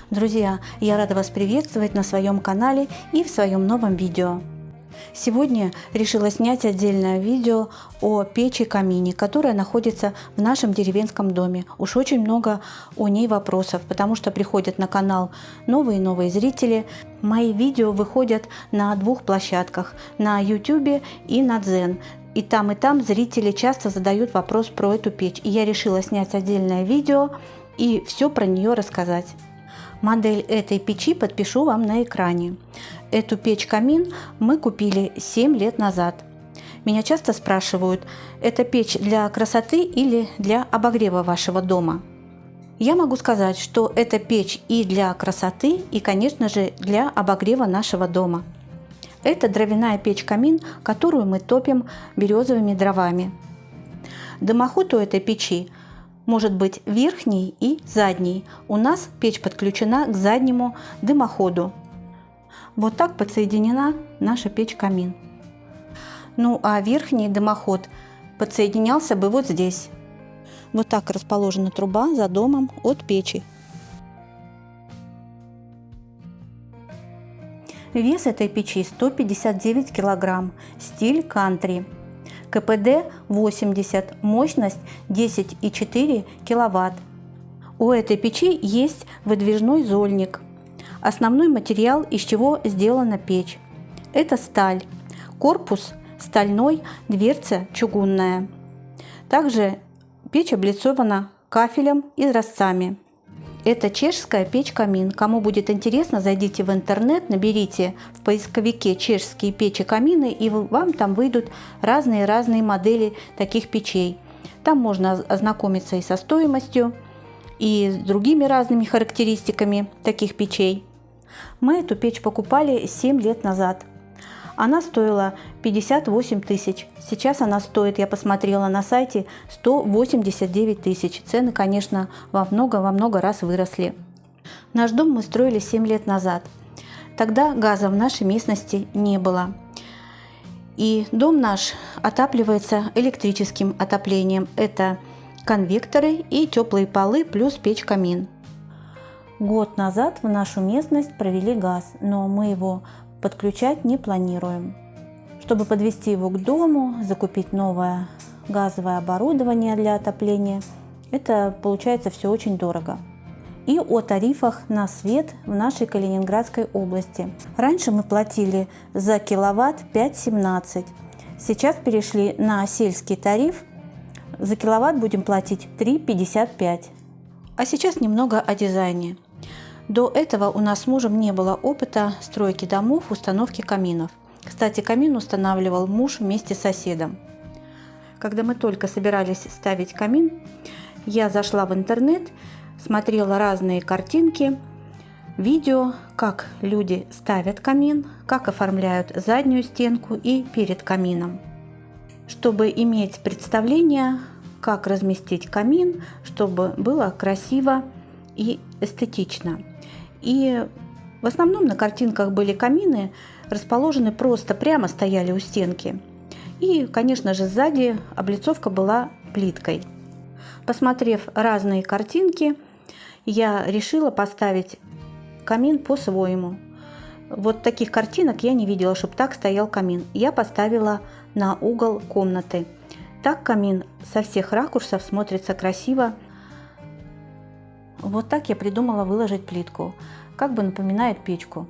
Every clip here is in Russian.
Друзья, я рада вас приветствовать на своем канале и в своем новом видео. Сегодня решила снять отдельное видео о печи-камине, которая находится в нашем деревенском доме. Уж очень много о ней вопросов, потому что приходят на канал новые и новые зрители. Мои видео выходят на двух площадках, на YouTube и на Дзен. И там зрители часто задают вопрос про эту печь. И я решила снять отдельное видео и все про нее рассказать. Модель этой печи подпишу вам на экране. Эту печь-камин мы купили 7 лет назад. Меня часто спрашивают, это печь для красоты или для обогрева вашего дома? Я могу сказать, что это печь и для красоты, и, конечно же, для обогрева нашего дома. Это дровяная печь-камин, которую мы топим березовыми дровами. Дымоход у этой печи может быть верхний и задний. У нас печь подключена к заднему дымоходу. Вот так подсоединена наша печь-камин. Ну а верхний дымоход подсоединялся бы вот здесь. Вот так расположена труба за домом от печи. Вес этой печи 159 кг, стиль кантри. КПД 80, мощность 10,4 кВт. У этой печи есть выдвижной зольник. Основной материал, из чего сделана печь. Это сталь. Корпус стальной, дверца чугунная. Также печь облицована кафелем и изразцами. Это чешская печь-камин. Кому будет интересно, зайдите в интернет, наберите в поисковике чешские печи-камины, и вам там выйдут разные модели таких печей. Там можно ознакомиться и со стоимостью, и с другими разными характеристиками таких печей. Мы эту печь покупали 7 лет назад. Она стоила 58 тысяч. Сейчас она стоит, я посмотрела на сайте, 189 тысяч. Цены, конечно, во много раз выросли. Наш дом мы строили 7 лет назад. Тогда газа в нашей местности не было. И дом наш отапливается электрическим отоплением. Это конвекторы и теплые полы плюс печь-камин. Год назад в нашу местность провели газ, но мы его подключать не планируем. Чтобы подвести его к дому, закупить новое газовое оборудование для отопления, это получается все очень дорого. И о тарифах на свет в нашей Калининградской области. Раньше мы платили за киловатт 5,17. Сейчас перешли на сельский тариф. За киловатт будем платить 3,55. А сейчас немного о дизайне. До этого у нас с мужем не было опыта стройки домов, установки каминов. Кстати, камин устанавливал муж вместе с соседом. Когда мы только собирались ставить камин, я зашла в интернет, смотрела разные картинки, видео, как люди ставят камин, как оформляют заднюю стенку и перед камином. Чтобы иметь представление, как разместить камин, чтобы было красиво и эстетично. И в основном на картинках были камины, расположены просто прямо стояли у стенки. И, конечно же, сзади облицовка была плиткой. Посмотрев разные картинки, я решила поставить камин по-своему. Вот таких картинок я не видела, чтобы так стоял камин. Я поставила на угол комнаты. Так камин со всех ракурсов смотрится красиво. Вот так я придумала выложить плитку, как бы напоминает печку.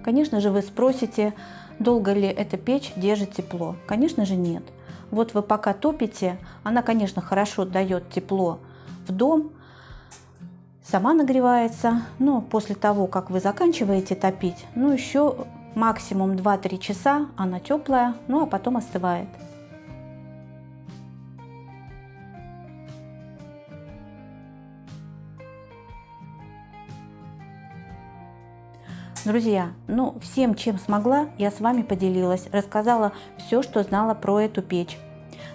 Конечно же, вы спросите, долго ли эта печь держит тепло. Конечно же, нет. Вот вы пока топите, она, конечно, хорошо дает тепло в дом, сама нагревается, но после того, как вы заканчиваете топить, еще максимум 2-3 часа она теплая, а потом остывает. Друзья, всем, чем смогла, я с вами поделилась, рассказала все, что знала про эту печь.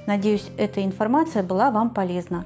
Надеюсь, эта информация была вам полезна.